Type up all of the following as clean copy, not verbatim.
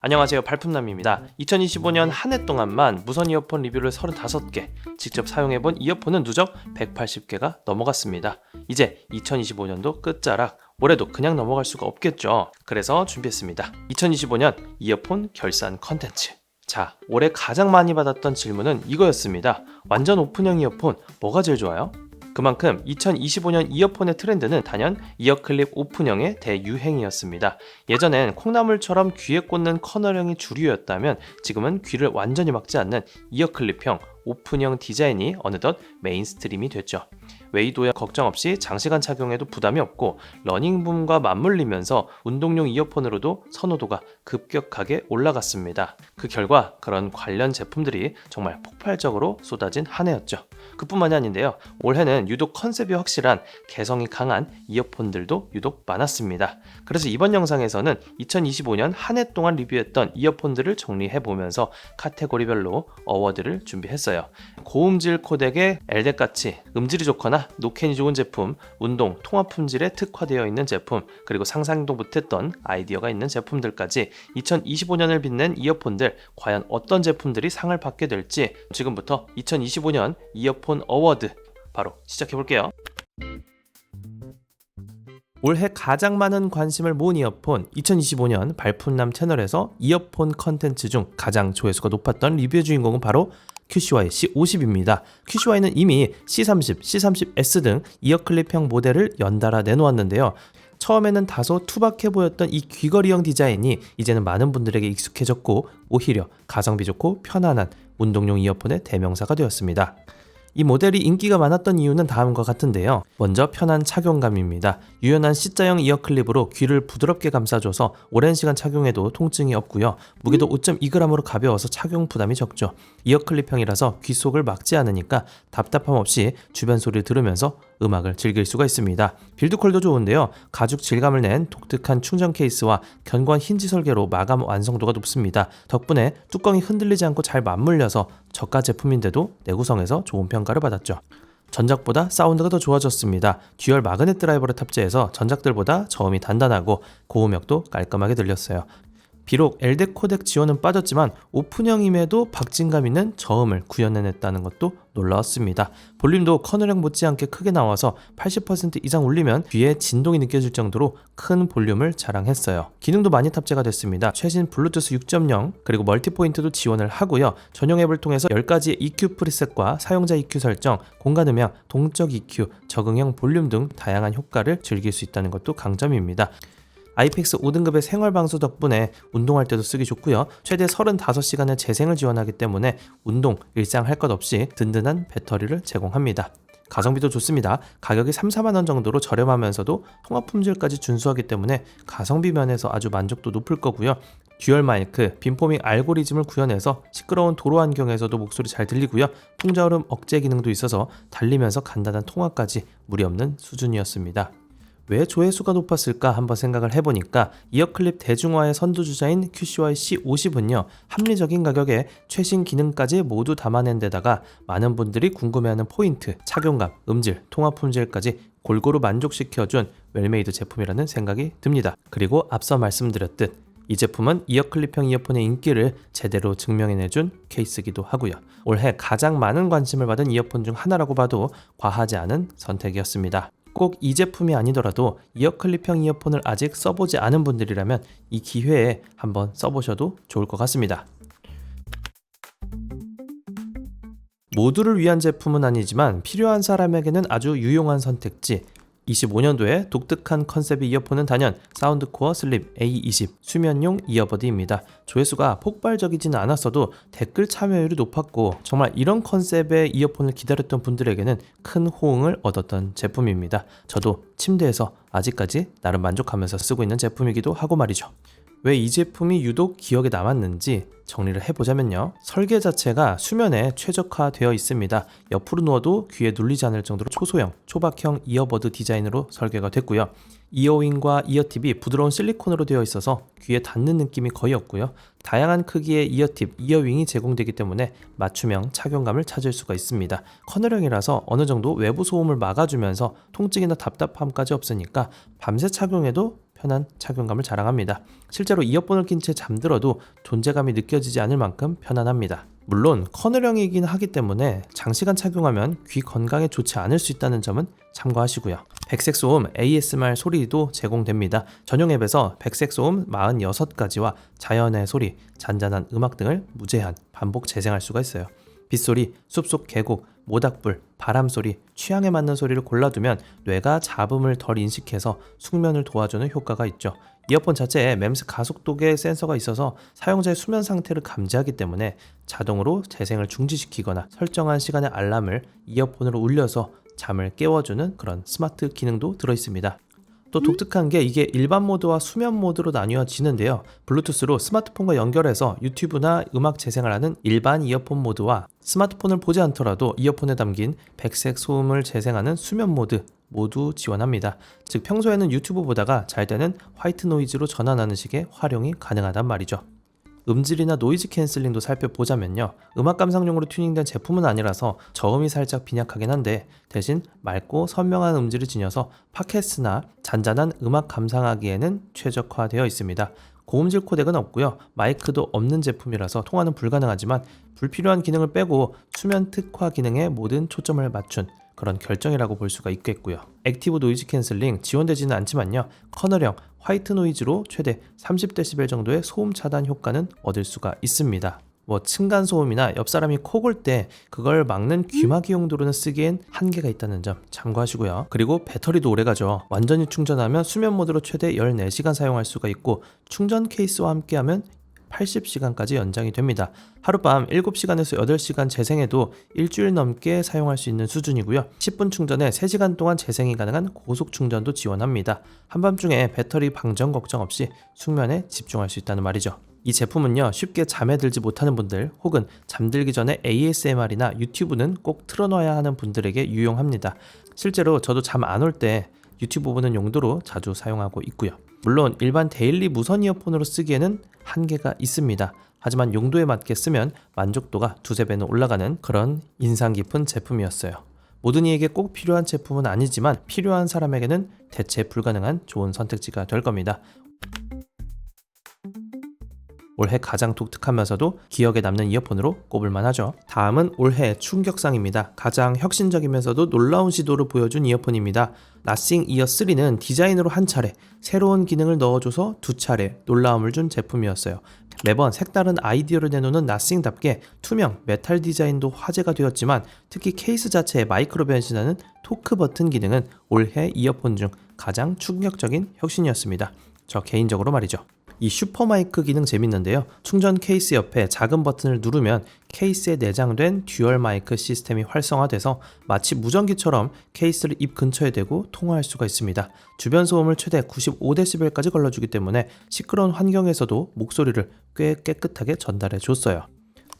안녕하세요, 발품남입니다. 2025년 한 해 동안만 무선 이어폰 리뷰를 35개, 직접 사용해본 이어폰은 누적 180개가 넘어갔습니다. 이제 2025년도 끝자락, 올해도 그냥 넘어갈 수가 없겠죠. 그래서 준비했습니다. 2025년 이어폰 결산 컨텐츠. 자, 올해 가장 많이 받았던 질문은 이거였습니다. 완전 오픈형 이어폰 뭐가 제일 좋아요? 그만큼 2025년 이어폰의 트렌드는 단연 이어클립 오픈형의 대유행이었습니다. 예전엔 콩나물처럼 귀에 꽂는 커널형이 주류였다면 지금은 귀를 완전히 막지 않는 이어클립형 오픈형 디자인이 어느덧 메인스트림이 됐죠. 웨이도에 걱정 없이 장시간 착용해도 부담이 없고 러닝붐과 맞물리면서 운동용 이어폰으로도 선호도가 급격하게 올라갔습니다. 그 결과 그런 관련 제품들이 정말 폭발적으로 쏟아진 한 해였죠. 그뿐만이 아닌데요. 올해는 유독 컨셉이 확실한 개성이 강한 이어폰들도 유독 많았습니다. 그래서 이번 영상에서는 2025년 한 해 동안 리뷰했던 이어폰들을 정리해보면서 카테고리별로 어워드를 준비했어요. 고음질 코덱의 LDC같이 음질이 좋거나 노캔이 좋은 제품, 운동, 통합 품질에 특화되어 있는 제품, 그리고 상상도 못했던 아이디어가 있는 제품들까지 2025년을 빛낸 이어폰들, 과연 어떤 제품들이 상을 받게 될지 지금부터 2025년 이어폰 어워드 바로 시작해볼게요. 올해 가장 많은 관심을 모은 이어폰, 2025년 발품남 채널에서 이어폰 컨텐츠 중 가장 조회수가 높았던 리뷰의 주인공은 바로 QCY C50입니다. QCY는 이미 C30, C30S 등 이어클립형 모델을 연달아 내놓았는데요. 처음에는 다소 투박해 보였던 이 귀걸이형 디자인이 이제는 많은 분들에게 익숙해졌고 오히려 가성비 좋고 편안한 운동용 이어폰의 대명사가 되었습니다. 이 모델이 인기가 많았던 이유는 다음과 같은데요. 먼저 편한 착용감입니다. 유연한 C자형 이어클립으로 귀를 부드럽게 감싸줘서 오랜 시간 착용해도 통증이 없고요. 무게도 5.2g으로 가벼워서 착용 부담이 적죠. 이어클립형이라서 귀 속을 막지 않으니까 답답함 없이 주변 소리를 들으면서 음악을 즐길 수가 있습니다. 빌드퀄도 좋은데요. 가죽 질감을 낸 독특한 충전 케이스와 견고한 힌지 설계로 마감 완성도가 높습니다. 덕분에 뚜껑이 흔들리지 않고 잘 맞물려서 저가 제품인데도 내구성에서 좋은 평가를 받았죠. 전작보다 사운드가 더 좋아졌습니다. 듀얼 마그넷 드라이버를 탑재해서 전작들보다 저음이 단단하고 고음역도 깔끔하게 들렸어요. 비록 LDC 코덱 지원은 빠졌지만 오픈형임에도 박진감 있는 저음을 구현해냈다는 것도 놀라웠습니다. 볼륨도 커널형 못지않게 크게 나와서 80% 이상 울리면 귀에 진동이 느껴질 정도로 큰 볼륨을 자랑했어요. 기능도 많이 탑재가 됐습니다. 최신 블루투스 6.0 그리고 멀티포인트도 지원을 하고요. 전용 앱을 통해서 10가지의 EQ 프리셋과 사용자 EQ 설정, 공간음향, 동적 EQ, 적응형 볼륨 등 다양한 효과를 즐길 수 있다는 것도 강점입니다. IPX 5등급의 생활방수 덕분에 운동할 때도 쓰기 좋고요. 최대 35시간의 재생을 지원하기 때문에 운동, 일상 할 것 없이 든든한 배터리를 제공합니다. 가성비도 좋습니다. 가격이 3-4만원 정도로 저렴하면서도 통합 품질까지 준수하기 때문에 가성비 면에서 아주 만족도 높을 거고요. 듀얼 마이크, 빔포밍 알고리즘을 구현해서 시끄러운 도로 환경에서도 목소리 잘 들리고요. 풍자울음 억제 기능도 있어서 달리면서 간단한 통화까지 무리 없는 수준이었습니다. 왜 조회수가 높았을까 한번 생각을 해보니까 이어클립 대중화의 선두주자인 QCY C50은요 합리적인 가격에 최신 기능까지 모두 담아낸 데다가 많은 분들이 궁금해하는 포인트, 착용감, 음질, 통합 품질까지 골고루 만족시켜준 웰메이드 제품이라는 생각이 듭니다. 그리고 앞서 말씀드렸듯 이 제품은 이어클립형 이어폰의 인기를 제대로 증명해내준 케이스이기도 하고요. 올해 가장 많은 관심을 받은 이어폰 중 하나라고 봐도 과하지 않은 선택이었습니다. 꼭 이 제품이 아니더라도 이어클립형 이어폰을 아직 써보지 않은 분들이라면 이 기회에 한번 써보셔도 좋을 것 같습니다. 모두를 위한 제품은 아니지만 필요한 사람에게는 아주 유용한 선택지. 25년도에 독특한 컨셉의 이어폰은 단연 사운드코어 슬립 A20 수면용 이어버드입니다. 조회수가 폭발적이지는 않았어도 댓글 참여율이 높았고 정말 이런 컨셉의 이어폰을 기다렸던 분들에게는 큰 호응을 얻었던 제품입니다. 저도 침대에서 아직까지 나름 만족하면서 쓰고 있는 제품이기도 하고 말이죠. 왜 이 제품이 유독 기억에 남았는지 정리를 해보자면요. 설계 자체가 수면에 최적화되어 있습니다. 옆으로 누워도 귀에 눌리지 않을 정도로 초소형, 초박형 이어버드 디자인으로 설계가 됐고요. 이어윙과 이어팁이 부드러운 실리콘으로 되어 있어서 귀에 닿는 느낌이 거의 없고요. 다양한 크기의 이어팁, 이어윙이 제공되기 때문에 맞춤형 착용감을 찾을 수가 있습니다. 커널형이라서 어느 정도 외부 소음을 막아주면서 통증이나 답답함까지 없으니까 밤새 착용해도 편한 착용감을 자랑합니다. 실제로 이어폰을 낀 채 잠들어도 존재감이 느껴지지 않을 만큼 편안합니다. 물론 커널형이긴 하기 때문에 장시간 착용하면 귀 건강에 좋지 않을 수 있다는 점은 참고하시고요. 백색 소음 ASMR 소리도 제공됩니다. 전용 앱에서 백색 소음 46가지와 자연의 소리, 잔잔한 음악 등을 무제한 반복 재생할 수가 있어요. 빗소리, 숲속 계곡, 모닥불, 바람소리, 취향에 맞는 소리를 골라두면 뇌가 잡음을 덜 인식해서 숙면을 도와주는 효과가 있죠. 이어폰 자체에 맴스 가속도계 센서가 있어서 사용자의 수면 상태를 감지하기 때문에 자동으로 재생을 중지시키거나 설정한 시간의 알람을 이어폰으로 울려서 잠을 깨워주는 그런 스마트 기능도 들어있습니다. 또 독특한 게 이게 일반 모드와 수면 모드로 나뉘어지는데요. 블루투스로 스마트폰과 연결해서 유튜브나 음악 재생을 하는 일반 이어폰 모드와 스마트폰을 보지 않더라도 이어폰에 담긴 백색 소음을 재생하는 수면 모드 모두 지원합니다. 즉 평소에는 유튜브 보다가 잘 때는 화이트 노이즈로 전환하는 식의 활용이 가능하단 말이죠. 음질이나 노이즈 캔슬링도 살펴보자면요. 음악 감상용으로 튜닝된 제품은 아니라서 저음이 살짝 빈약하긴 한데 대신 맑고 선명한 음질을 지녀서 팟캐스트나 잔잔한 음악 감상하기에는 최적화되어 있습니다. 고음질 코덱은 없고요. 마이크도 없는 제품이라서 통화는 불가능하지만 불필요한 기능을 빼고 수면 특화 기능에 모든 초점을 맞춘 그런 결정이라고 볼 수가 있겠고요. 액티브 노이즈 캔슬링 지원되지는 않지만요. 커널형 화이트 노이즈로 최대 30dB 정도의 소음 차단 효과는 얻을 수가 있습니다. 층간 소음이나 옆 사람이 코 골 때 그걸 막는 귀마개 용도로는 쓰기엔 한계가 있다는 점 참고하시고요. 그리고 배터리도 오래가죠. 완전히 충전하면 수면 모드로 최대 14시간 사용할 수가 있고 충전 케이스와 함께하면 80시간까지 연장이 됩니다. 하룻밤 7시간에서 8시간 재생해도 일주일 넘게 사용할 수 있는 수준이고요. 10분 충전에 3시간 동안 재생이 가능한 고속 충전도 지원합니다. 한밤중에 배터리 방전 걱정 없이 숙면에 집중할 수 있다는 말이죠. 이 제품은요, 쉽게 잠에 들지 못하는 분들 혹은 잠들기 전에 ASMR이나 유튜브는 꼭 틀어놔야 하는 분들에게 유용합니다. 실제로 저도 잠 안 올 때 유튜브 보는 용도로 자주 사용하고 있고요. 물론 일반 데일리 무선 이어폰으로 쓰기에는 한계가 있습니다. 하지만 용도에 맞게 쓰면 만족도가 두세 배는 올라가는 그런 인상 깊은 제품이었어요. 모든 이에게 꼭 필요한 제품은 아니지만 필요한 사람에게는 대체 불가능한 좋은 선택지가 될 겁니다. 올해 가장 독특하면서도 기억에 남는 이어폰으로 꼽을만 하죠. 다음은 올해 충격상입니다. 가장 혁신적이면서도 놀라운 시도를 보여준 이어폰입니다. 나싱 이어 3는 디자인으로 한 차례, 새로운 기능을 넣어줘서 두 차례 놀라움을 준 제품이었어요. 매번 색다른 아이디어를 내놓는 나싱답게 투명, 메탈 디자인도 화제가 되었지만 특히 케이스 자체에 마이크로 변신하는 토크 버튼 기능은 올해 이어폰 중 가장 충격적인 혁신이었습니다. 저 개인적으로 말이죠. 이 슈퍼마이크 기능 재밌는데요. 충전 케이스 옆에 작은 버튼을 누르면 케이스에 내장된 듀얼 마이크 시스템이 활성화돼서 마치 무전기처럼 케이스를 입 근처에 대고 통화할 수가 있습니다. 주변 소음을 최대 95dB까지 걸러주기 때문에 시끄러운 환경에서도 목소리를 꽤 깨끗하게 전달해 줬어요.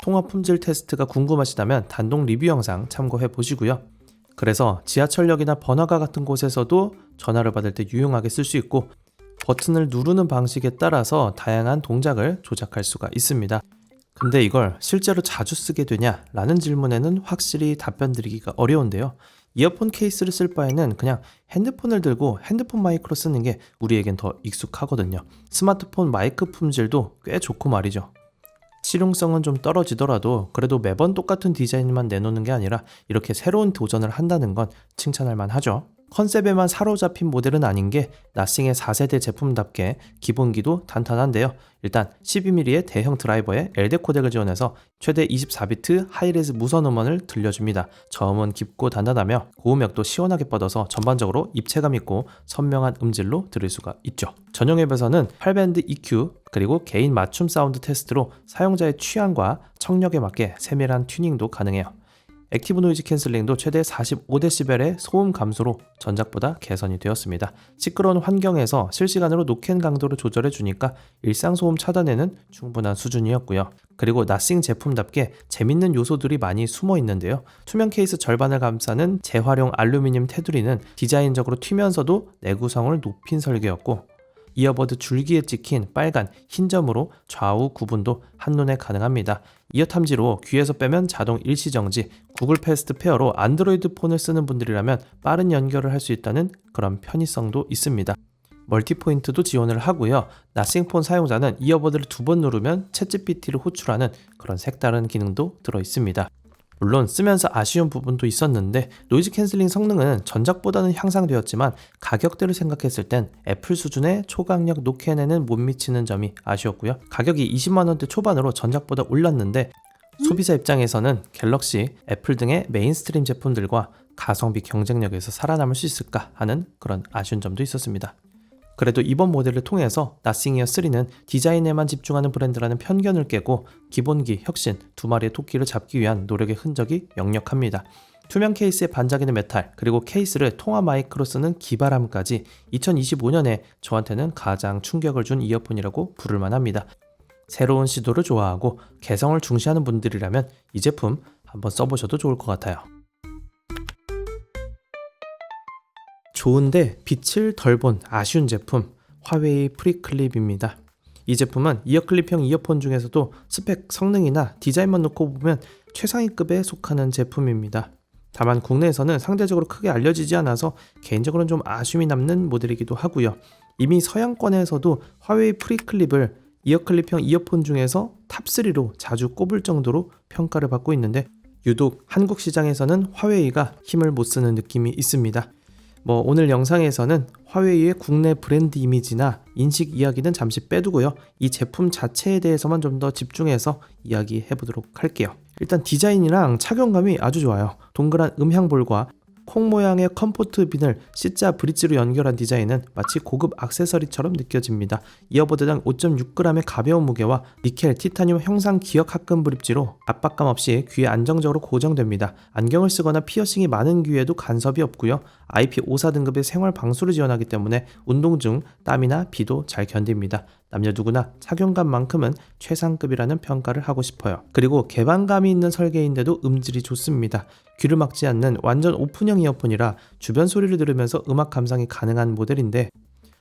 통화 품질 테스트가 궁금하시다면 단독 리뷰 영상 참고해 보시고요. 그래서 지하철역이나 번화가 같은 곳에서도 전화를 받을 때 유용하게 쓸 수 있고 버튼을 누르는 방식에 따라서 다양한 동작을 조작할 수가 있습니다. 근데 이걸 실제로 자주 쓰게 되냐? 라는 질문에는 확실히 답변 드리기가 어려운데요. 이어폰 케이스를 쓸 바에는 그냥 핸드폰을 들고 핸드폰 마이크로 쓰는 게 우리에겐 더 익숙하거든요. 스마트폰 마이크 품질도 꽤 좋고 말이죠. 실용성은 좀 떨어지더라도 그래도 매번 똑같은 디자인만 내놓는 게 아니라 이렇게 새로운 도전을 한다는 건 칭찬할 만하죠. 컨셉에만 사로잡힌 모델은 아닌 게 나싱의 4세대 제품답게 기본기도 탄탄한데요. 일단 12mm의 대형 드라이버에 LD 코덱을 지원해서 최대 24비트 하이레즈 무선 음원을 들려줍니다. 저음은 깊고 단단하며 고음역도 시원하게 뻗어서 전반적으로 입체감 있고 선명한 음질로 들을 수가 있죠. 전용 앱에서는 8밴드 EQ 그리고 개인 맞춤 사운드 테스트로 사용자의 취향과 청력에 맞게 세밀한 튜닝도 가능해요. 액티브 노이즈 캔슬링도 최대 45dB의 소음 감소로 전작보다 개선이 되었습니다. 시끄러운 환경에서 실시간으로 노캔 강도를 조절해 주니까 일상 소음 차단에는 충분한 수준이었고요. 그리고 나싱 제품답게 재밌는 요소들이 많이 숨어 있는데요. 투명 케이스 절반을 감싸는 재활용 알루미늄 테두리는 디자인적으로 튀면서도 내구성을 높인 설계였고 이어버드 줄기에 찍힌 빨간 흰 점으로 좌우 구분도 한눈에 가능합니다. 이어 탐지로 귀에서 빼면 자동 일시정지, 구글 패스트 페어로 안드로이드 폰을 쓰는 분들이라면 빠른 연결을 할 수 있다는 그런 편의성도 있습니다. 멀티포인트도 지원을 하고요. 나싱폰 사용자는 이어버드를 2번 누르면 챗GPT를 호출하는 그런 색다른 기능도 들어있습니다. 물론 쓰면서 아쉬운 부분도 있었는데 노이즈 캔슬링 성능은 전작보다는 향상되었지만 가격대를 생각했을 땐 애플 수준의 초강력 노캔에는 못 미치는 점이 아쉬웠고요. 가격이 20만원대 초반으로 전작보다 올랐는데 소비자 입장에서는 갤럭시, 애플 등의 메인스트림 제품들과 가성비 경쟁력에서 살아남을 수 있을까 하는 그런 아쉬운 점도 있었습니다. 그래도 이번 모델을 통해서 나싱이어 3는 디자인에만 집중하는 브랜드라는 편견을 깨고 기본기, 혁신 두 마리의 토끼를 잡기 위한 노력의 흔적이 역력합니다. 투명 케이스에 반짝이는 메탈, 그리고 케이스를 통화 마이크로 쓰는 기발함까지 2025년에 저한테는 가장 충격을 준 이어폰이라고 부를만 합니다. 새로운 시도를 좋아하고 개성을 중시하는 분들이라면 이 제품 한번 써보셔도 좋을 것 같아요. 좋은데 빛을 덜 본 아쉬운 제품, 화웨이 프리클립입니다. 이 제품은 이어클립형 이어폰 중에서도 스펙, 성능이나 디자인만 놓고 보면 최상위급에 속하는 제품입니다. 다만 국내에서는 상대적으로 크게 알려지지 않아서 개인적으로는 좀 아쉬움이 남는 모델이기도 하고요. 이미 서양권에서도 화웨이 프리클립을 이어클립형 이어폰 중에서 탑3로 자주 꼽을 정도로 평가를 받고 있는데 유독 한국 시장에서는 화웨이가 힘을 못 쓰는 느낌이 있습니다. 오늘 영상에서는 화웨이의 국내 브랜드 이미지나 인식 이야기는 잠시 빼두고요. 이 제품 자체에 대해서만 좀 더 집중해서 이야기해 보도록 할게요. 일단 디자인이랑 착용감이 아주 좋아요. 동그란 음향볼과 콩 모양의 컴포트 빈을 C자 브릿지로 연결한 디자인은 마치 고급 액세서리처럼 느껴집니다. 이어버드당 5.6g의 가벼운 무게와 니켈, 티타늄 형상 기역 합금 브릿지로 압박감 없이 귀에 안정적으로 고정됩니다. 안경을 쓰거나 피어싱이 많은 귀에도 간섭이 없고요. IP54 등급의 생활 방수를 지원하기 때문에 운동 중 땀이나 비도 잘 견딥니다. 남녀 누구나 착용감만큼은 최상급이라는 평가를 하고 싶어요. 그리고 개방감이 있는 설계인데도 음질이 좋습니다. 귀를 막지 않는 완전 오픈형 이어폰이라 주변 소리를 들으면서 음악 감상이 가능한 모델인데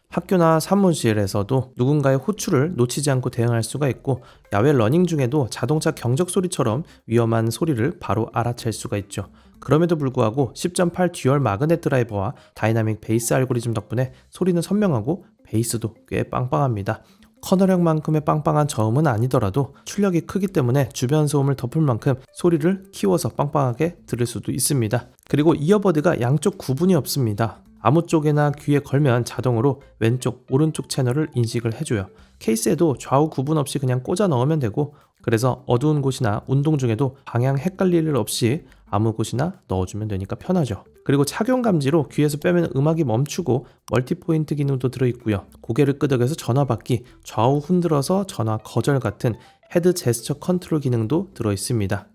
학교나 사무실에서도 누군가의 호출을 놓치지 않고 대응할 수가 있고 야외 러닝 중에도 자동차 경적 소리처럼 위험한 소리를 바로 알아챌 수가 있죠. 그럼에도 불구하고 10.8 듀얼 마그넷 드라이버와 다이나믹 베이스 알고리즘 덕분에 소리는 선명하고 베이스도 꽤 빵빵합니다. 커널형만큼의 빵빵한 저음은 아니더라도 출력이 크기 때문에 주변 소음을 덮을 만큼 소리를 키워서 빵빵하게 들을 수도 있습니다. 그리고 이어버드가 양쪽 구분이 없습니다. 아무 쪽에나 귀에 걸면 자동으로 왼쪽, 오른쪽 채널을 인식을 해줘요. 케이스에도 좌우 구분 없이 그냥 꽂아 넣으면 되고 그래서 어두운 곳이나 운동 중에도 방향 헷갈릴 일 없이 아무 곳이나 넣어주면 되니까 편하죠. 그리고 착용 감지로 귀에서 빼면 음악이 멈추고 멀티포인트 기능도 들어있고요. 고개를 끄덕여서 전화 받기, 좌우 흔들어서 전화 거절 같은 헤드 제스처 컨트롤 기능도 들어있습니다.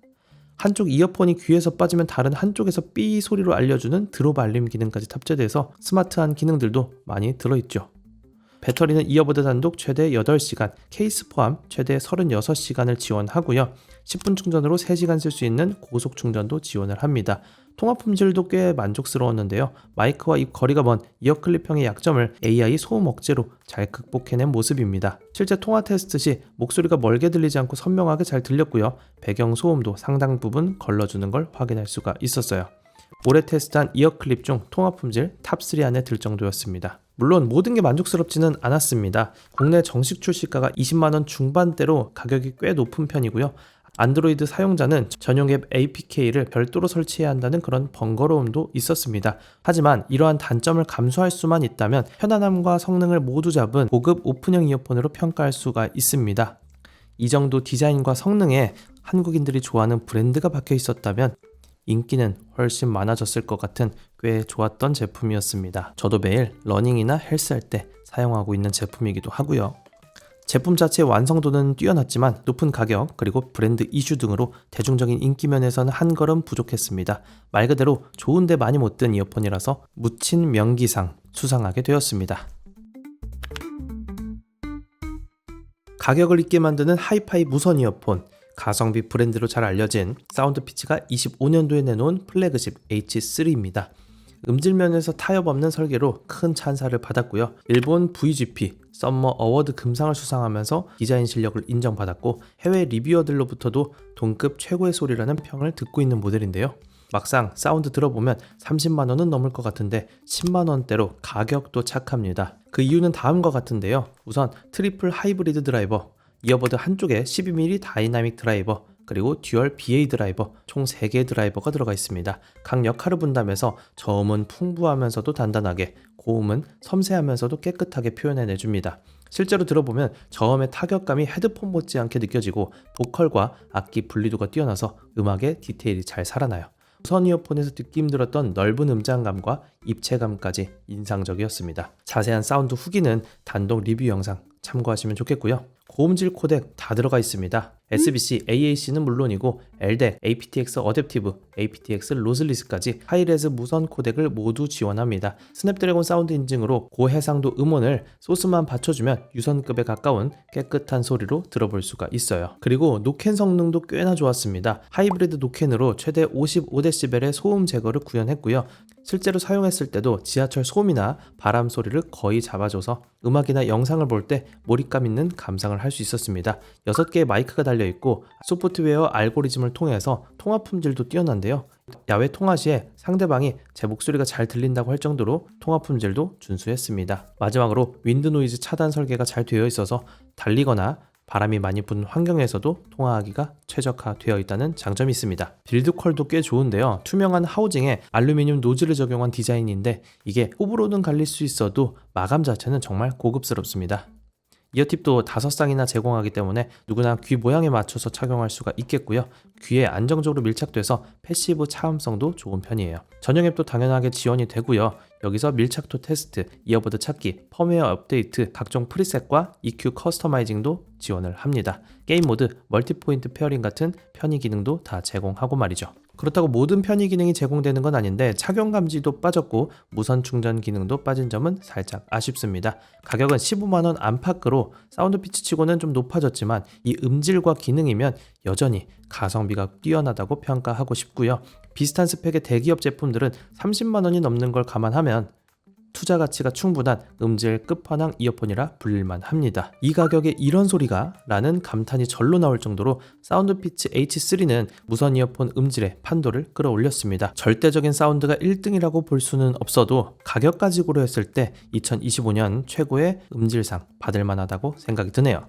한쪽 이어폰이 귀에서 빠지면 다른 한쪽에서 삐 소리로 알려주는 드롭 알림 기능까지 탑재돼서 스마트한 기능들도 많이 들어있죠. 배터리는 이어버드 단독 최대 8시간, 케이스 포함 최대 36시간을 지원하고요. 10분 충전으로 3시간 쓸 수 있는 고속 충전도 지원을 합니다. 통화 품질도 꽤 만족스러웠는데요. 마이크와 입 거리가 먼 이어클립형의 약점을 AI 소음 억제로 잘 극복해낸 모습입니다. 실제 통화 테스트 시 목소리가 멀게 들리지 않고 선명하게 잘 들렸고요. 배경 소음도 상당 부분 걸러주는 걸 확인할 수가 있었어요. 올해 테스트한 이어클립 중 통화 품질 탑3 안에 들 정도였습니다. 물론 모든 게 만족스럽지는 않았습니다. 국내 정식 출시가가 20만원 중반대로 가격이 꽤 높은 편이고요. 안드로이드 사용자는 전용 앱 APK를 별도로 설치해야 한다는 그런 번거로움도 있었습니다. 하지만 이러한 단점을 감수할 수만 있다면 편안함과 성능을 모두 잡은 고급 오픈형 이어폰으로 평가할 수가 있습니다. 이 정도 디자인과 성능에 한국인들이 좋아하는 브랜드가 박혀 있었다면 인기는 훨씬 많아졌을 것 같은 꽤 좋았던 제품이었습니다. 저도 매일 러닝이나 헬스할 때 사용하고 있는 제품이기도 하고요. 제품 자체의 완성도는 뛰어났지만 높은 가격 그리고 브랜드 이슈 등으로 대중적인 인기 면에서는 한 걸음 부족했습니다. 말 그대로 좋은데 많이 못 든 이어폰이라서 묻힌 명기상 수상하게 되었습니다. 가격을 잊게 만드는 하이파이 무선 이어폰, 가성비 브랜드로 잘 알려진 사운드피치가 25년도에 내놓은 플래그십 H3입니다. 음질면에서 타협 없는 설계로 큰 찬사를 받았고요. 일본 VGP 썸머 어워드 금상을 수상하면서 디자인 실력을 인정받았고 해외 리뷰어들로부터도 동급 최고의 소리라는 평을 듣고 있는 모델인데요. 막상 사운드 들어보면 30만원은 넘을 것 같은데 10만원대로 가격도 착합니다. 그 이유는 다음과 같은데요. 우선 트리플 하이브리드 드라이버, 이어버드 한쪽에 12mm 다이나믹 드라이버, 그리고 듀얼 BA 드라이버, 총 3개의 드라이버가 들어가 있습니다. 각 역할을 분담해서 저음은 풍부하면서도 단단하게, 고음은 섬세하면서도 깨끗하게 표현해내줍니다. 실제로 들어보면 저음의 타격감이 헤드폰 못지않게 느껴지고 보컬과 악기 분리도가 뛰어나서 음악의 디테일이 잘 살아나요. 무선 이어폰에서 듣기 힘들었던 넓은 음장감과 입체감까지 인상적이었습니다. 자세한 사운드 후기는 단독 리뷰 영상 참고하시면 좋겠고요. 고음질 코덱 다 들어가 있습니다. SBC, AAC는 물론이고 LDAC, aptX 어댑티브, aptX 로슬리스까지 하이레즈 무선 코덱을 모두 지원합니다. 스냅드래곤 사운드 인증으로 고해상도 음원을 소스만 받쳐주면 유선급에 가까운 깨끗한 소리로 들어볼 수가 있어요. 그리고 노캔 성능도 꽤나 좋았습니다. 하이브리드 노캔으로 최대 55dB의 소음 제거를 구현했고요. 실제로 사용했을 때도 지하철 소음이나 바람 소리를 거의 잡아줘서 음악이나 영상을 볼 때 몰입감 있는 감상을 할 수 있었습니다. 6개의 마이크가 달려있고 소프트웨어 알고리즘을 통해서 통화 품질도 뛰어난데요. 야외 통화 시에 상대방이 제 목소리가 잘 들린다고 할 정도로 통화 품질도 준수했습니다. 마지막으로 윈드 노이즈 차단 설계가 잘 되어 있어서 달리거나 바람이 많이 부는 환경에서도 통화하기가 최적화되어 있다는 장점이 있습니다. 빌드퀄도 꽤 좋은데요. 투명한 하우징에 알루미늄 노즐을 적용한 디자인인데 이게 호불호는 갈릴 수 있어도 마감 자체는 정말 고급스럽습니다. 이어팁도 5쌍이나 제공하기 때문에 누구나 귀 모양에 맞춰서 착용할 수가 있겠고요. 귀에 안정적으로 밀착돼서 패시브 차음성도 좋은 편이에요. 전용 앱도 당연하게 지원이 되고요. 여기서 밀착도 테스트, 이어버드 찾기, 펌웨어 업데이트, 각종 프리셋과 EQ 커스터마이징도 지원을 합니다. 게임 모드, 멀티포인트 페어링 같은 편의 기능도 다 제공하고 말이죠. 그렇다고 모든 편의 기능이 제공되는 건 아닌데 착용 감지도 빠졌고 무선 충전 기능도 빠진 점은 살짝 아쉽습니다. 가격은 15만원 안팎으로 사운드 피치 치고는 좀 높아졌지만 이 음질과 기능이면 여전히 가성비가 뛰어나다고 평가하고 싶고요. 비슷한 스펙의 대기업 제품들은 30만원이 넘는 걸 감안하면 투자 가치가 충분한 음질 끝판왕 이어폰이라 불릴만 합니다. 이 가격에 이런 소리가? 라는 감탄이 절로 나올 정도로 사운드피치 H3는 무선 이어폰 음질의 판도를 끌어올렸습니다. 절대적인 사운드가 1등이라고 볼 수는 없어도 가격까지 고려했을 때 2025년 최고의 음질상 받을 만하다고 생각이 드네요.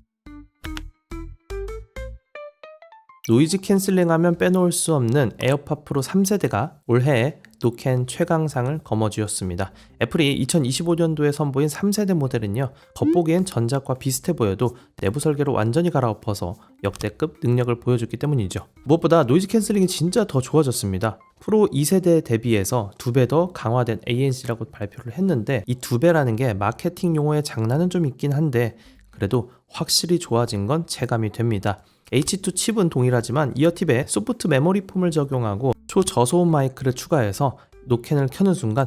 노이즈 캔슬링하면 빼놓을 수 없는 에어팟 프로 3세대가 올해의 노캔 최강상을 거머쥐었습니다. 애플이 2025년도에 선보인 3세대 모델은요, 겉보기엔 전작과 비슷해 보여도 내부 설계로 완전히 갈아엎어서 역대급 능력을 보여줬기 때문이죠. 무엇보다 노이즈 캔슬링이 진짜 더 좋아졌습니다. 프로 2세대에 대비해서 2배 더 강화된 ANC라고 발표를 했는데 이 2배라는 게 마케팅 용어의 장난은 좀 있긴 한데 그래도 확실히 좋아진 건 체감이 됩니다. H2 칩은 동일하지만 이어팁에 소프트 메모리 폼을 적용하고 초저소음 마이크를 추가해서 노캔을 켜는 순간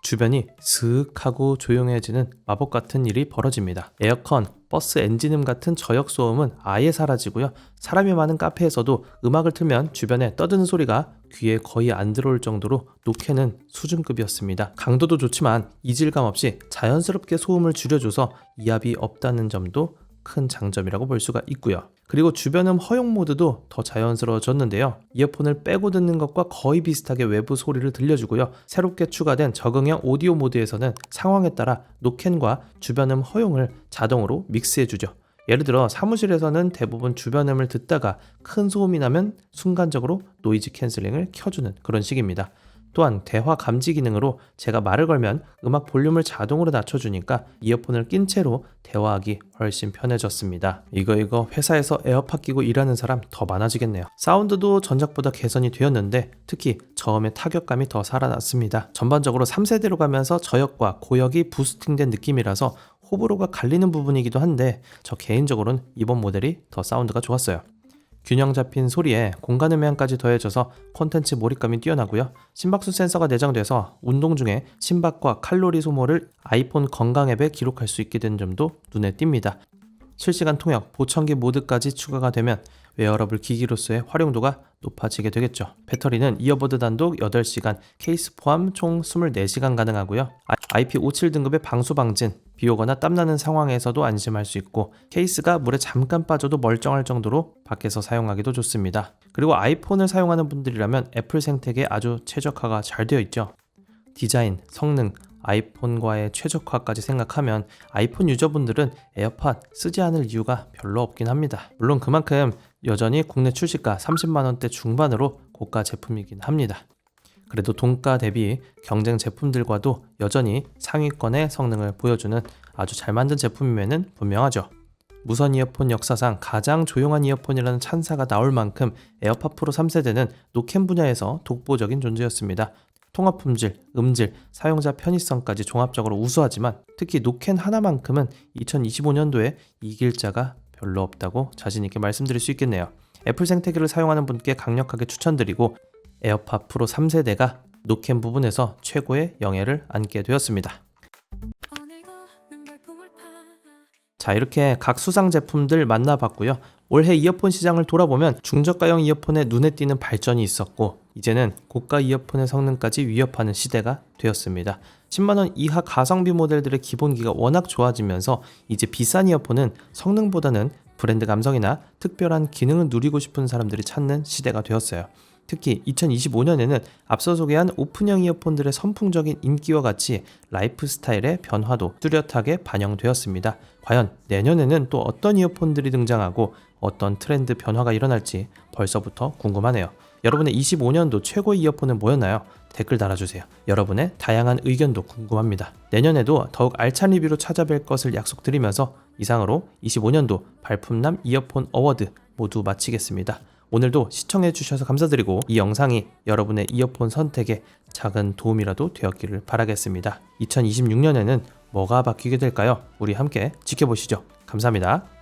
주변이 스윽하고 조용해지는 마법 같은 일이 벌어집니다. 에어컨, 버스 엔진음 같은 저역 소음은 아예 사라지고요. 사람이 많은 카페에서도 음악을 틀면 주변에 떠드는 소리가 귀에 거의 안 들어올 정도로 노캔은 수준급이었습니다. 강도도 좋지만 이질감 없이 자연스럽게 소음을 줄여줘서 이압이 없다는 점도 큰 장점이라고 볼 수가 있고요. 그리고 주변음 허용 모드도 더 자연스러워졌는데요. 이어폰을 빼고 듣는 것과 거의 비슷하게 외부 소리를 들려주고요. 새롭게 추가된 적응형 오디오 모드에서는 상황에 따라 노캔과 주변음 허용을 자동으로 믹스해주죠. 예를 들어 사무실에서는 대부분 주변음을 듣다가 큰 소음이 나면 순간적으로 노이즈 캔슬링을 켜주는 그런 식입니다. 또한 대화 감지 기능으로 제가 말을 걸면 음악 볼륨을 자동으로 낮춰주니까 이어폰을 낀 채로 대화하기 훨씬 편해졌습니다. 이거 회사에서 에어팟 끼고 일하는 사람 더 많아지겠네요. 사운드도 전작보다 개선이 되었는데 특히 저음의 타격감이 더 살아났습니다. 전반적으로 3세대로 가면서 저역과 고역이 부스팅된 느낌이라서 호불호가 갈리는 부분이기도 한데 저 개인적으로는 이번 모델이 더 사운드가 좋았어요. 균형 잡힌 소리에 공간 음향까지 더해져서 콘텐츠 몰입감이 뛰어나고요. 심박수 센서가 내장돼서 운동 중에 심박과 칼로리 소모를 아이폰 건강 앱에 기록할 수 있게 된 점도 눈에 띕니다. 실시간 통역, 보청기 모드까지 추가가 되면 웨어러블 기기로서의 활용도가 높아지게 되겠죠. 배터리는 이어버드 단독 8시간, 케이스 포함 총 24시간 가능하고요. IP57 등급의 방수 방진, 비 오거나 땀나는 상황에서도 안심할 수 있고 케이스가 물에 잠깐 빠져도 멀쩡할 정도로 밖에서 사용하기도 좋습니다. 그리고 아이폰을 사용하는 분들이라면 애플 생태계에 아주 최적화가 잘 되어 있죠. 디자인, 성능, 아이폰과의 최적화까지 생각하면 아이폰 유저분들은 에어팟 쓰지 않을 이유가 별로 없긴 합니다. 물론 그만큼 여전히 국내 출시가 30만원대 중반으로 고가 제품이긴 합니다. 그래도 동가 대비 경쟁 제품들과도 여전히 상위권의 성능을 보여주는 아주 잘 만든 제품임에는 분명하죠. 무선 이어폰 역사상 가장 조용한 이어폰이라는 찬사가 나올 만큼 에어팟 프로 3세대는 노캠 분야에서 독보적인 존재였습니다. 통합 품질, 음질, 사용자 편의성까지 종합적으로 우수하지만 특히 노캔 하나만큼은 2025년도에 이길 자가 별로 없다고 자신있게 말씀드릴 수 있겠네요. 애플 생태계를 사용하는 분께 강력하게 추천드리고 에어팟 프로 3세대가 노캔 부분에서 최고의 영예를 안게 되었습니다. 자, 이렇게 각 수상 제품들 만나봤고요. 올해 이어폰 시장을 돌아보면 중저가형 이어폰에 눈에 띄는 발전이 있었고 이제는 고가 이어폰의 성능까지 위협하는 시대가 되었습니다. 10만원 이하 가성비 모델들의 기본기가 워낙 좋아지면서 이제 비싼 이어폰은 성능보다는 브랜드 감성이나 특별한 기능을 누리고 싶은 사람들이 찾는 시대가 되었어요. 특히 2025년에는 앞서 소개한 오픈형 이어폰들의 선풍적인 인기와 같이 라이프 스타일의 변화도 뚜렷하게 반영되었습니다. 과연 내년에는 또 어떤 이어폰들이 등장하고 어떤 트렌드 변화가 일어날지 벌써부터 궁금하네요. 여러분의 25년도 최고의 이어폰은 뭐였나요? 댓글 달아주세요. 여러분의 다양한 의견도 궁금합니다. 내년에도 더욱 알찬 리뷰로 찾아뵐 것을 약속드리면서 이상으로 25년도 발품남 이어폰 어워드 모두 마치겠습니다. 오늘도 시청해주셔서 감사드리고 이 영상이 여러분의 이어폰 선택에 작은 도움이라도 되었기를 바라겠습니다. 2026년에는 뭐가 바뀌게 될까요? 우리 함께 지켜보시죠. 감사합니다.